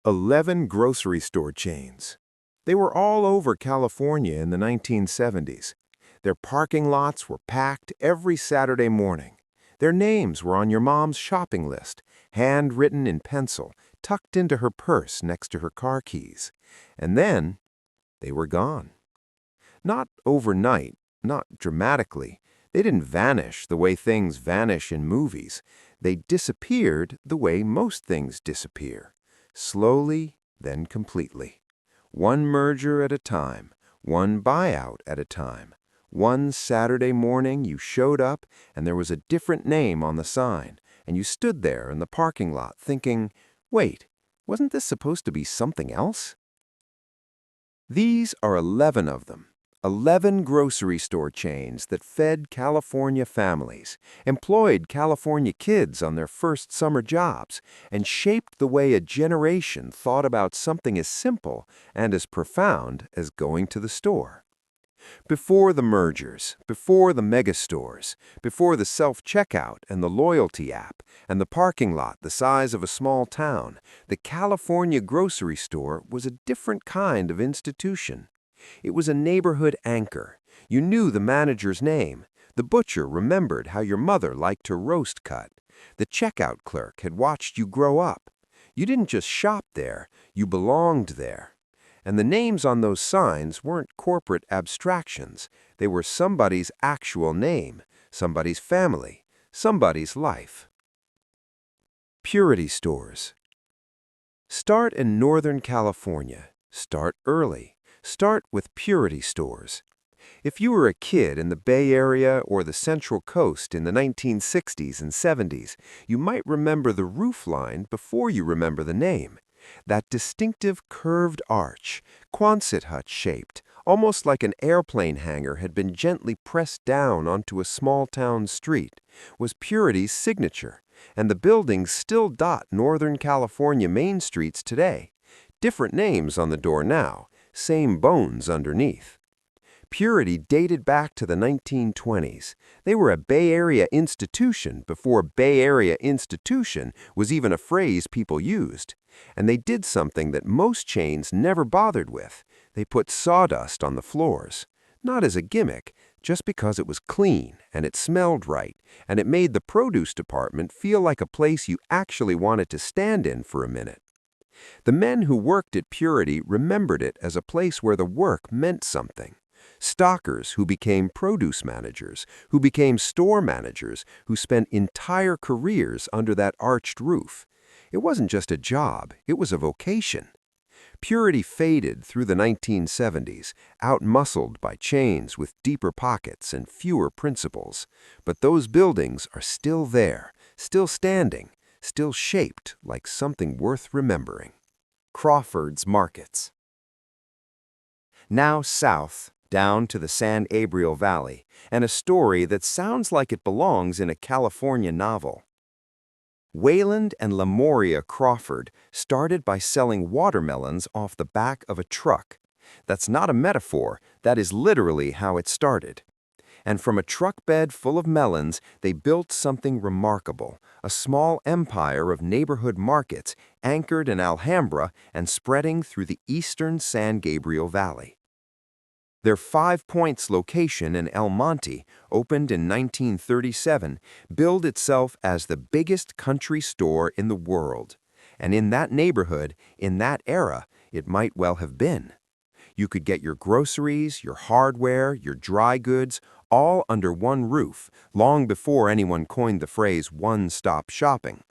11 grocery store chains. They were all over California in the 1970s. Their parking lots were packed every Saturday morning. Their names were on your mom's shopping list, handwritten in pencil, tucked into her purse next to her car keys. And then they were gone. Not overnight, not dramatically. They didn't vanish the way things vanish in movies. They disappeared the way most things disappear. Slowly, then completely. One merger at a time, one buyout at a time. One Saturday morning you showed up and there was a different name on the sign, and you stood there in the parking lot thinking, wait, wasn't this supposed to be something else? These are 11 of them. 11 grocery store chains that fed California families, employed California kids on their first summer jobs, and shaped the way a generation thought about something as simple and as profound as going to the store. Before the mergers, before the megastores, before the self-checkout and the loyalty app, and the parking lot the size of a small town, the California grocery store was a different kind of institution. It was a neighborhood anchor. You knew the manager's name. The butcher remembered how your mother liked her roast cut. The checkout clerk had watched you grow up. You didn't just shop there, you belonged there. And the names on those signs weren't corporate abstractions. They were somebody's actual name, somebody's family, somebody's life. Purity stores. Start in Northern California. Start early. Start with Purity stores. If you were a kid in the Bay Area or the Central Coast in the 1960s and 70s, you might remember the roofline before you remember the name. That distinctive curved arch, Quonset hut-shaped, almost like an airplane hangar had been gently pressed down onto a small-town street, was Purity's signature, and the buildings still dot Northern California main streets today. Different names on the door now, same bones underneath. Purity dated back to the 1920s. They were a Bay Area institution before Bay Area institution was even a phrase people used. And they did something that most chains never bothered with. They put sawdust on the floors. Not as a gimmick, just because it was clean and it smelled right, and it made the produce department feel like a place you actually wanted to stand in for a minute. The men who worked at Purity remembered it as a place where the work meant something. Stockers who became produce managers, who became store managers, who spent entire careers under that arched roof. It wasn't just a job, it was a vocation. Purity faded through the 1970s, out-muscled by chains with deeper pockets and fewer principles. But those buildings are still there, still standing, still shaped like something worth remembering. Crawford's Markets. Now south, down to the San Gabriel Valley, and a story that sounds like it belongs in a California novel. Wayland and Lemuria Crawford started by selling watermelons off the back of a truck. That's not a metaphor, that is literally how it started. And from a truck bed full of melons, they built something remarkable, a small empire of neighborhood markets anchored in Alhambra and spreading through the eastern San Gabriel Valley. Their 5 Points location in El Monte, opened in 1937, billed itself as the biggest country store in the world. And in that neighborhood, in that era, it might well have been. You could get your groceries, your hardware, your dry goods, all under one roof, long before anyone coined the phrase one-stop shopping.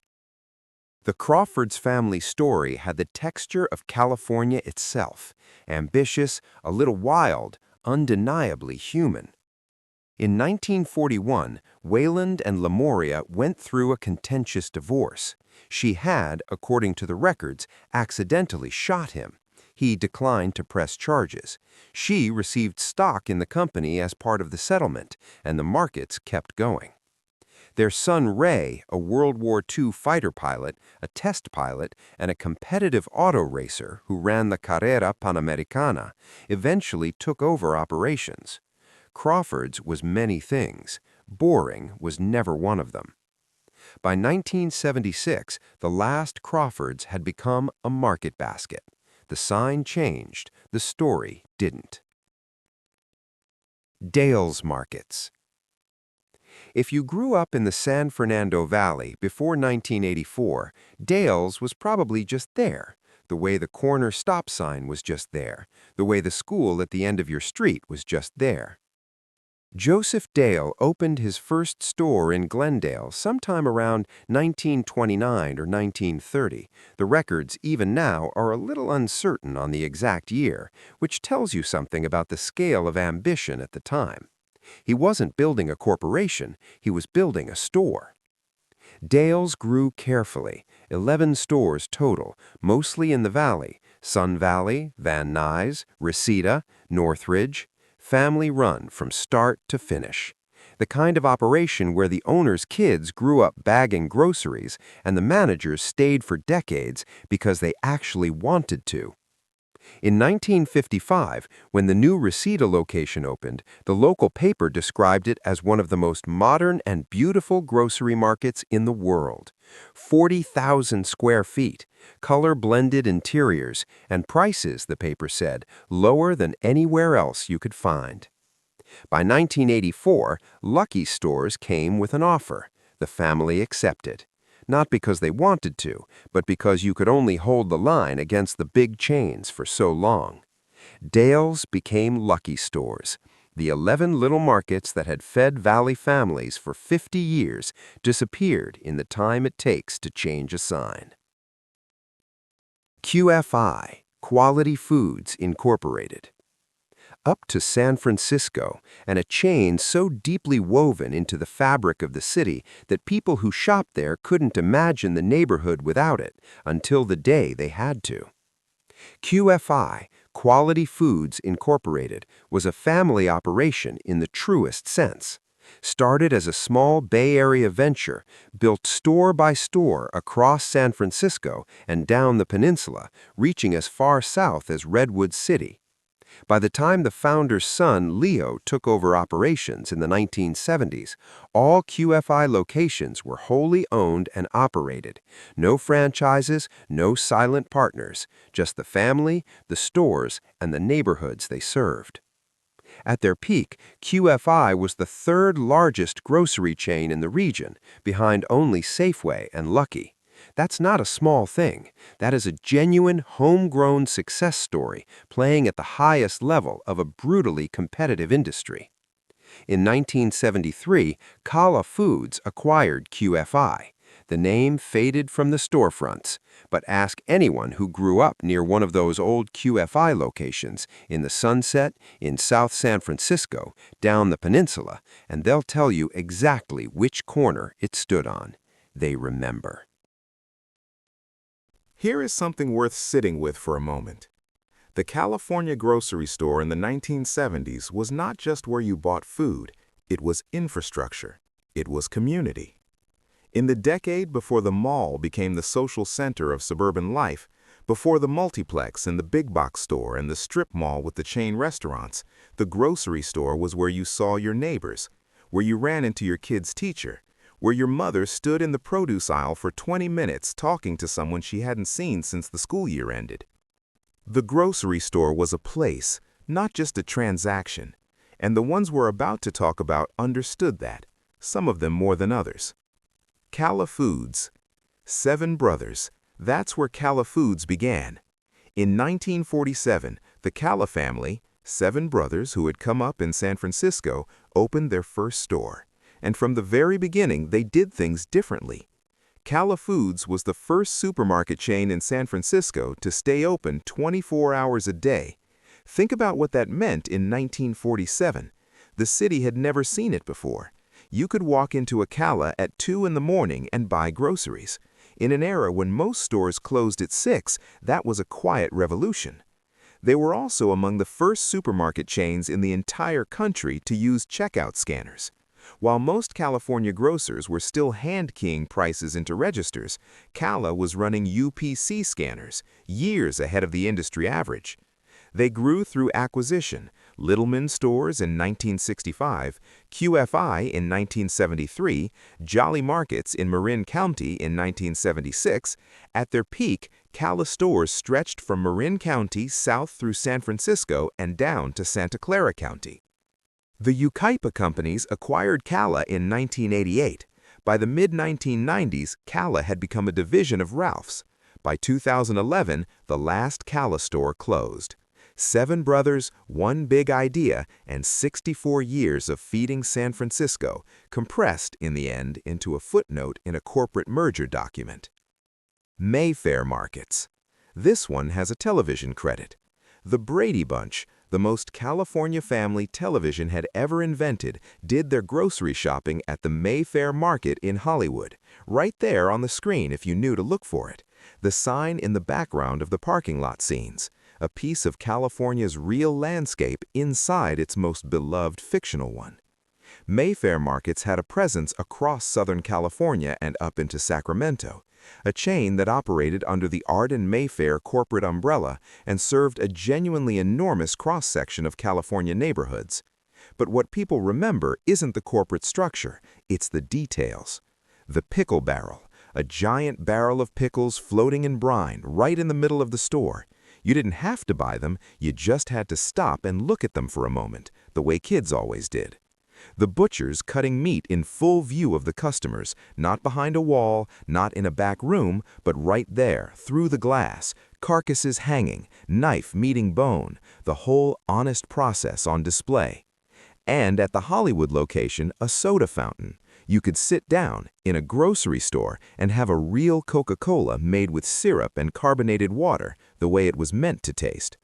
The Crawford's family story had the texture of California itself, ambitious, a little wild, undeniably human. In 1941, Wayland and Lemuria went through a contentious divorce. She had, according to the records, accidentally shot him. He declined to press charges. She received stock in the company as part of the settlement, and the markets kept going. Their son Ray, a World War II fighter pilot, a test pilot, and a competitive auto racer who ran the Carrera Panamericana, eventually took over operations. Crawford's was many things. Boring was never one of them. By 1976, the last Crawfords had become a market basket. The sign changed, the story didn't. Dale's Markets. If you grew up in the San Fernando Valley before 1984, Dale's was probably just there, the way the corner stop sign was just there, the way the school at the end of your street was just there. Joseph Dale opened his first store in Glendale sometime around 1929 or 1930. The records, even now, are a little uncertain on the exact year, which tells you something about the scale of ambition at the time. He wasn't building a corporation, he was building a store. Dale's grew carefully, 11 stores total, mostly in the valley: Sun Valley, Van Nuys, Reseda, Northridge. Family run from start to finish. The kind of operation where the owner's kids grew up bagging groceries and the managers stayed for decades because they actually wanted to. In 1955, when the new Reseda location opened, the local paper described it as one of the most modern and beautiful grocery markets in the world. 40,000 square feet, color-blended interiors, and prices, the paper said, lower than anywhere else you could find. By 1984, Lucky Stores came with an offer. The family accepted. Not because they wanted to, but because you could only hold the line against the big chains for so long. Dale's became Lucky Stores. The 11 little markets that had fed Valley families for 50 years disappeared in the time it takes to change a sign. QFI, Quality Foods Incorporated. Up to San Francisco, and a chain so deeply woven into the fabric of the city that people who shopped there couldn't imagine the neighborhood without it until the day they had to. QFI, Quality Foods Incorporated, was a family operation in the truest sense. Started as a small Bay Area venture, built store by store across San Francisco and down the peninsula, reaching as far south as Redwood City. By the time the founder's son, Leo, took over operations in the 1970s, all QFI locations were wholly owned and operated. No franchises, no silent partners, just the family, the stores, and the neighborhoods they served. At their peak, QFI was the third largest grocery chain in the region, behind only Safeway and Lucky. That's not a small thing. That is a genuine, homegrown success story playing at the highest level of a brutally competitive industry. In 1973, Kala Foods acquired QFI. The name faded from the storefronts, but ask anyone who grew up near one of those old QFI locations in the Sunset, in South San Francisco, down the peninsula, and they'll tell you exactly which corner it stood on. They remember. Here is something worth sitting with for a moment. The California grocery store in the 1970s was not just where you bought food, it was infrastructure. It was community. In the decade before the mall became the social center of suburban life, before the multiplex and the big box store and the strip mall with the chain restaurants, the grocery store was where you saw your neighbors, where you ran into your kid's teacher, where your mother stood in the produce aisle for 20 minutes talking to someone she hadn't seen since the school year ended. The grocery store was a place, not just a transaction, and the ones we're about to talk about understood that, some of them more than others. Kala Foods. 7 brothers. That's where Kala Foods began. In 1947, the Kala family, 7 brothers who had come up in San Francisco, opened their first store. And from the very beginning, they did things differently. Kala Foods was the first supermarket chain in San Francisco to stay open 24 hours a day. Think about what that meant in 1947. The city had never seen it before. You could walk into a Kala at 2 in the morning and buy groceries. In an era when most stores closed at 6, that was a quiet revolution. They were also among the first supermarket chains in the entire country to use checkout scanners. While most California grocers were still hand-keying prices into registers, Kala was running UPC scanners, years ahead of the industry average. They grew through acquisition: Littleman stores in 1965, QFI in 1973, Jolly Markets in Marin County in 1976. At their peak, Cala stores stretched from Marin County south through San Francisco and down to Santa Clara County. The Yucaipa companies acquired Cala in 1988. By the mid-1990s, Cala had become a division of Ralph's. By 2011, the last Cala store closed. 7 brothers, 1 big idea, and 64 years of feeding San Francisco, compressed in the end into a footnote in a corporate merger document. Mayfair Markets. This one has a television credit. The Brady Bunch, the most California family television had ever invented, did their grocery shopping at the Mayfair Market in Hollywood, right there on the screen if you knew to look for it. The sign in the background of the parking lot scenes, a piece of California's real landscape inside its most beloved fictional one. Mayfair Markets had a presence across Southern California and up into Sacramento, a chain that operated under the Arden Mayfair corporate umbrella and served a genuinely enormous cross-section of California neighborhoods. But what people remember isn't the corporate structure, it's the details. The pickle barrel, a giant barrel of pickles floating in brine right in the middle of the store. You didn't have to buy them, you just had to stop and look at them for a moment, the way kids always did. The butchers cutting meat in full view of the customers, not behind a wall, not in a back room, but right there, through the glass, carcasses hanging, knife meeting bone, the whole honest process on display. And at the Hollywood location, a soda fountain. You could sit down in a grocery store and have a real Coca-Cola made with syrup and carbonated water, the way it was meant to taste.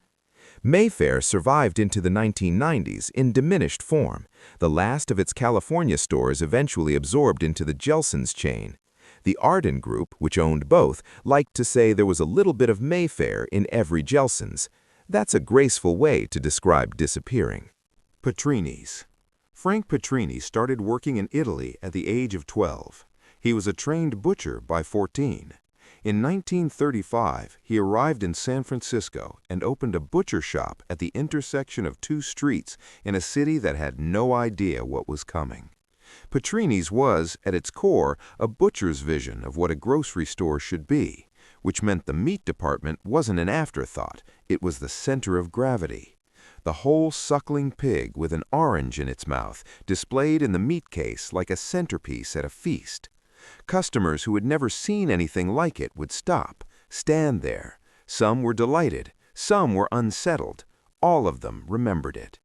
Mayfair survived into the 1990s in diminished form. The last of its California stores eventually absorbed into the Jelson's chain. The Arden Group, which owned both, liked to say there was a little bit of Mayfair in every Jelson's. That's a graceful way to describe disappearing. Petrini's. Frank Petrini started working in Italy at the age of 12. He was a trained butcher by 14. In 1935, he arrived in San Francisco and opened a butcher shop at the intersection of 2 streets in a city that had no idea what was coming. Petrini's was, at its core, a butcher's vision of what a grocery store should be, which meant the meat department wasn't an afterthought, it was the center of gravity. The whole suckling pig with an orange in its mouth, displayed in the meat case like a centerpiece at a feast. Customers who had never seen anything like it would stop, stand there. Some were delighted, some were unsettled. All of them remembered it.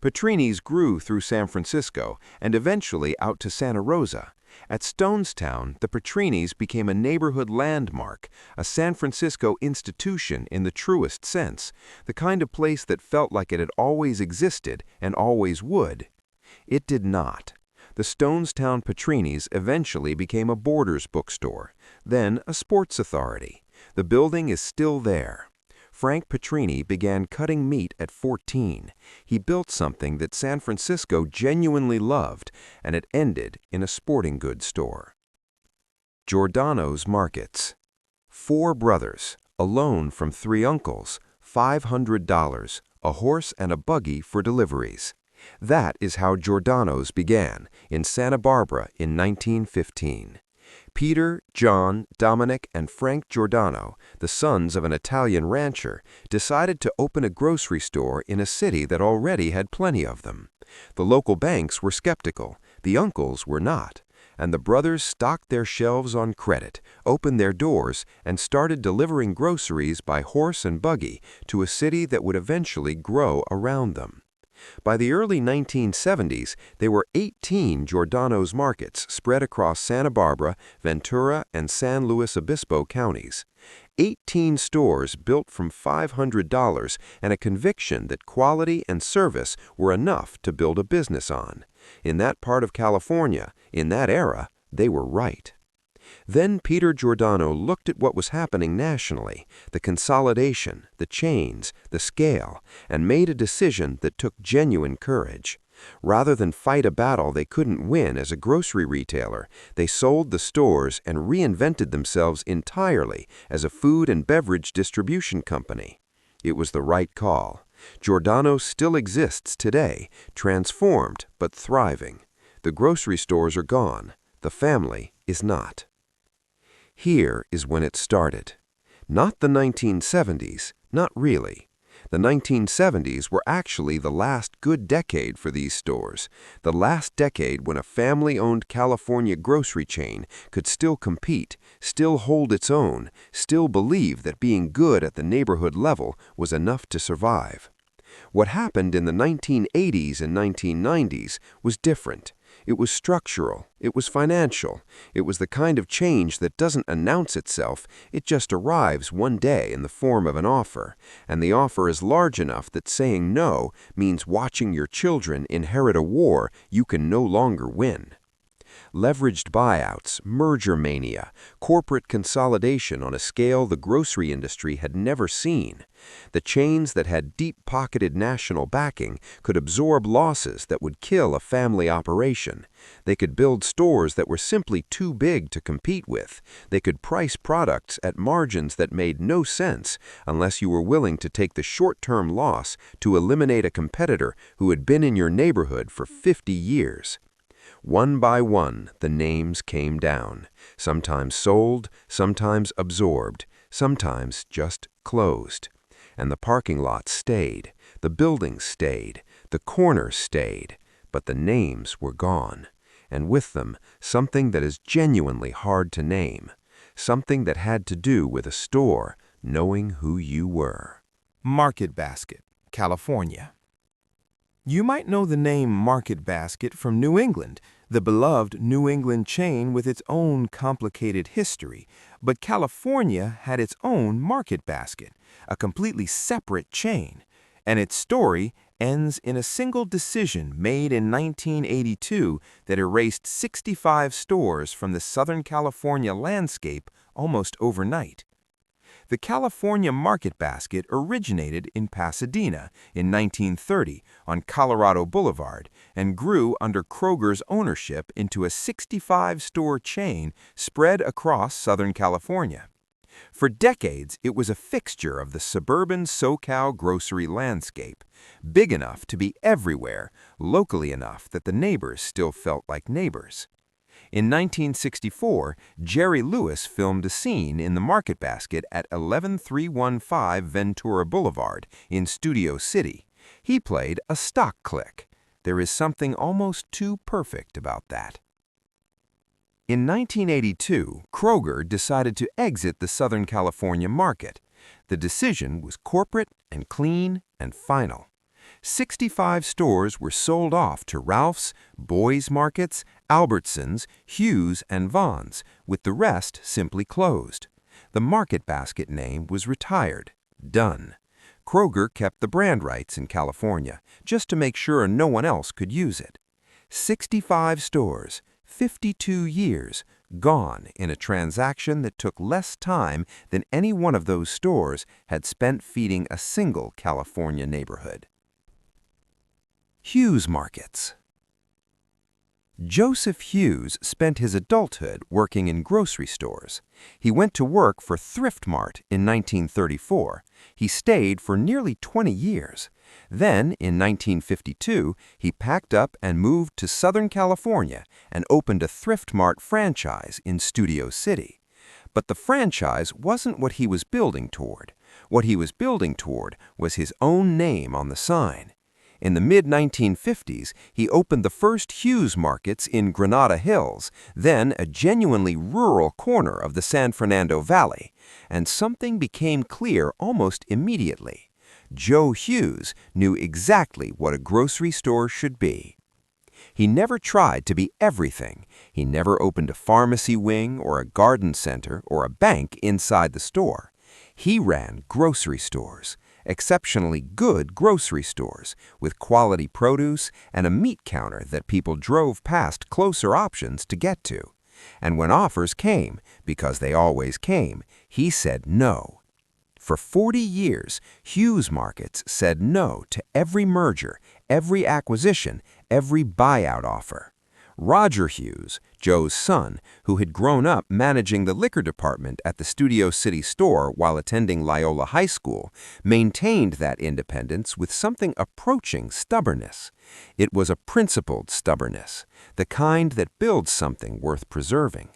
Petrini's grew through San Francisco and eventually out to Santa Rosa. At Stonestown, the Petrini's became a neighborhood landmark, a San Francisco institution in the truest sense, the kind of place that felt like it had always existed and always would. It did not. The Stonestown Petrini's eventually became a Borders bookstore, then a sports authority. The building is still there. Frank Petrini began cutting meat at 14. He built something that San Francisco genuinely loved, and it ended in a sporting goods store. Giordano's Markets. 4 brothers, a loan from 3 uncles, $500, a horse and a buggy for deliveries. That is how Giordano's began, in Santa Barbara in 1915. Peter, John, Dominic, and Frank Giordano, the sons of an Italian rancher, decided to open a grocery store in a city that already had plenty of them. The local banks were skeptical, the uncles were not, and the brothers stocked their shelves on credit, opened their doors, and started delivering groceries by horse and buggy to a city that would eventually grow around them. By the early 1970s, there were 18 Giordano's Markets spread across Santa Barbara, Ventura, and San Luis Obispo counties. 18 stores built from $500 and a conviction that quality and service were enough to build a business on. In that part of California, in that era, they were right. Then Peter Giordano looked at what was happening nationally, the consolidation, the chains, the scale, and made a decision that took genuine courage. Rather than fight a battle they couldn't win as a grocery retailer, they sold the stores and reinvented themselves entirely as a food and beverage distribution company. It was the right call. Giordano's still exists today, transformed but thriving. The grocery stores are gone. The family is not. Here is when it started. Not the 1970s, not really. The 1970s were actually the last good decade for these stores, the last decade when a family-owned California grocery chain could still compete, still hold its own, still believe that being good at the neighborhood level was enough to survive. What happened in the 1980s and 1990s was different. It was structural, it was financial, it was the kind of change that doesn't announce itself, it just arrives one day in the form of an offer, and the offer is large enough that saying no means watching your children inherit a war you can no longer win. Leveraged buyouts, merger mania, corporate consolidation on a scale the grocery industry had never seen. The chains that had deep-pocketed national backing could absorb losses that would kill a family operation. They could build stores that were simply too big to compete with. They could price products at margins that made no sense unless you were willing to take the short-term loss to eliminate a competitor who had been in your neighborhood for 50 years. One by one, the names came down, sometimes sold, sometimes absorbed, sometimes just closed. And the parking lots stayed, the buildings stayed, the corners stayed, but the names were gone. And with them, something that is genuinely hard to name, something that had to do with a store knowing who you were. Market Basket, California. You might know the name Market Basket from New England, the beloved New England chain with its own complicated history, but California had its own Market Basket, a completely separate chain, and its story ends in a single decision made in 1982 that erased 65 stores from the Southern California landscape almost overnight. The California Market Basket originated in Pasadena in 1930 on Colorado Boulevard and grew under Kroger's ownership into a 65-store chain spread across Southern California. For decades, it was a fixture of the suburban SoCal grocery landscape, big enough to be everywhere, locally enough that the neighbors still felt like neighbors. In 1964, Jerry Lewis filmed a scene in the Market Basket at 11315 Ventura Boulevard in Studio City. He played a stock click. There is something almost too perfect about that. In 1982, Kroger decided to exit the Southern California market. The decision was corporate and clean and final. 65 stores were sold off to Ralph's, Boys Markets, Albertsons, Hughes, and Vons, with the rest simply closed. The Market Basket name was retired. Done. Kroger kept the brand rights in California, just to make sure no one else could use it. 65 stores, 52 years, gone in a transaction that took less time than any one of those stores had spent feeding a single California neighborhood. Hughes Markets. Joseph Hughes spent his adulthood working in grocery stores. He went to work for Thrift Mart in 1934. He stayed for nearly 20 years. Then, in 1952, he packed up and moved to Southern California and opened a Thrift Mart franchise in Studio City. But the franchise wasn't what he was building toward. What he was building toward was his own name on the sign. In the mid-1950s, he opened the first Hughes Markets in Granada Hills, then a genuinely rural corner of the San Fernando Valley, and something became clear almost immediately. Joe Hughes knew exactly what a grocery store should be. He never tried to be everything. He never opened a pharmacy wing or a garden center or a bank inside the store. He ran grocery stores. Exceptionally good grocery stores with quality produce and a meat counter that people drove past closer options to get to. And when offers came, because they always came, he said no. For 40 years, Hughes Markets said no to every merger, every acquisition, every buyout offer. Roger Hughes, Joe's son, who had grown up managing the liquor department at the Studio City store while attending Loyola High School, maintained that independence with something approaching stubbornness. It was a principled stubbornness, the kind that builds something worth preserving.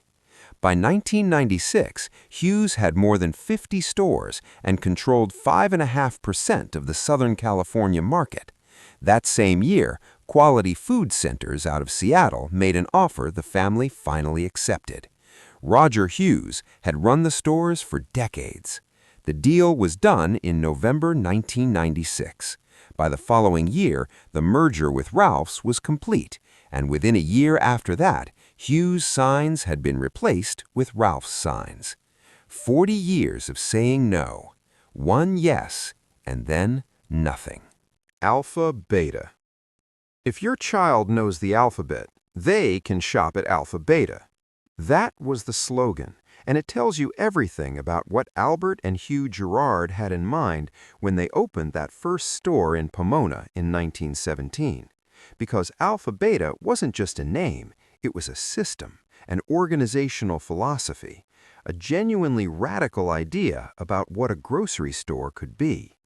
By 1996, Hughes had more than 50 stores and controlled 5.5% of the Southern California market. That same year, Quality Food Centers out of Seattle made an offer the family finally accepted. Roger Hughes had run the stores for decades. The deal was done in November 1996. By the following year, the merger with Ralph's was complete, and within a year after that, Hughes' signs had been replaced with Ralph's signs. 40 years of saying no, one yes, and then nothing. Alpha Beta. If your child knows the alphabet, they can shop at Alpha Beta. That was the slogan, and it tells you everything about what Albert and Hugh Gerard had in mind when they opened that first store in Pomona in 1917. Because Alpha Beta wasn't just a name, it was a system, an organizational philosophy, a genuinely radical idea about what a grocery store could be.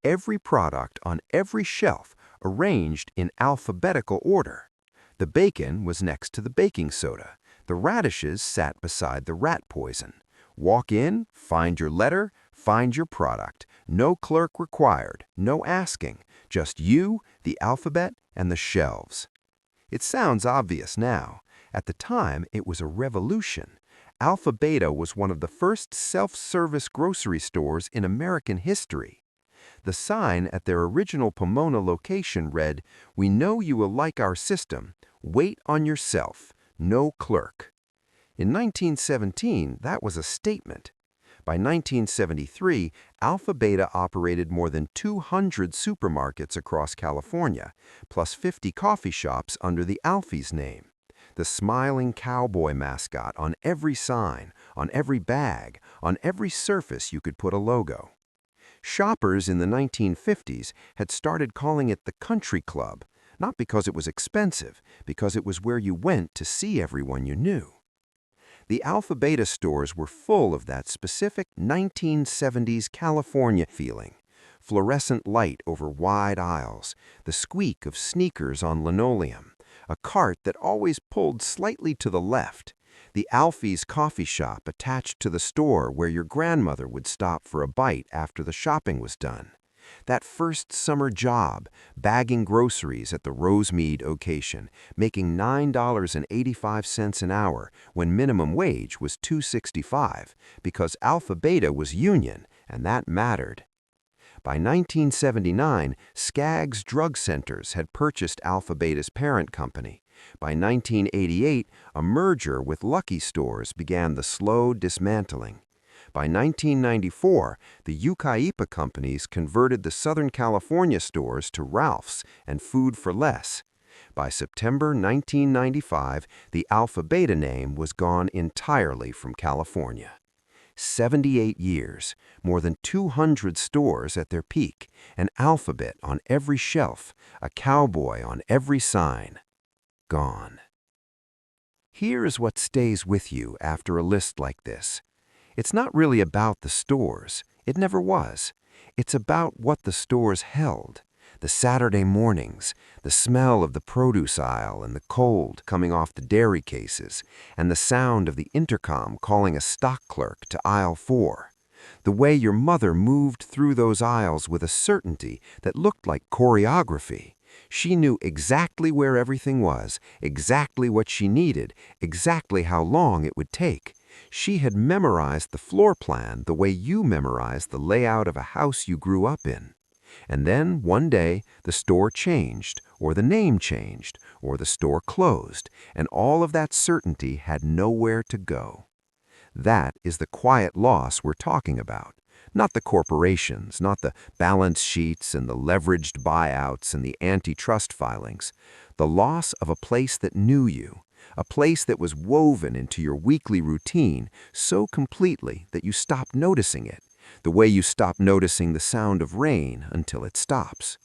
Every product on every shelf arranged in alphabetical order. The bacon was next to the baking soda. The radishes sat beside the rat poison. Walk in, find your letter, find your product. No clerk required, no asking, just you, the alphabet, and the shelves. It sounds obvious now. At the time, it was a revolution. Alpha Beta was one of the first self-service grocery stores in American history. The sign at their original Pomona location read, "We know you will like our system. Wait on yourself. No clerk." In 1917, that was a statement. By 1973, Alpha Beta operated more than 200 supermarkets across California, plus 50 coffee shops under the Alfie's name. The smiling cowboy mascot on every sign, on every bag, on every surface you could put a logo. Shoppers in the 1950s had started calling it the Country Club, not because it was expensive, because it was where you went to see everyone you knew. The Alpha Beta stores were full of that specific 1970s California feeling. Fluorescent light over wide aisles, the squeak of sneakers on linoleum, a cart that always pulled slightly to the left, the Alfie's coffee shop attached to the store where your grandmother would stop for a bite after the shopping was done. That first summer job, bagging groceries at the Rosemead location, making $9.85 an hour when minimum wage was $2.65, because Alpha Beta was union, and that mattered. By 1979, Skaggs Drug Centers had purchased Alpha Beta's parent company. By 1988, a merger with Lucky Stores began the slow dismantling. By 1994, the Yucaipa companies converted the Southern California stores to Ralph's and Food for Less. By September 1995, the Alpha Beta name was gone entirely from California. 78 years, more than 200 stores at their peak, an alphabet on every shelf, a cowboy on every sign. Gone. Here is what stays with you after a list like this. It's not really about the stores. It never was. It's about what the stores held. The Saturday mornings, the smell of the produce aisle and the cold coming off the dairy cases, and the sound of the intercom calling a stock clerk to aisle 4. The way your mother moved through those aisles with a certainty that looked like choreography. She knew exactly where everything was, exactly what she needed, exactly how long it would take. She had memorized the floor plan the way you memorized the layout of a house you grew up in. And then, one day, the store changed, or the name changed, or the store closed, and all of that certainty had nowhere to go. That is the quiet loss we're talking about. Not the corporations, not the balance sheets and the leveraged buyouts and the antitrust filings. The loss of a place that knew you, a place that was woven into your weekly routine so completely that you stopped noticing it, the way you stop noticing the sound of rain until it stops.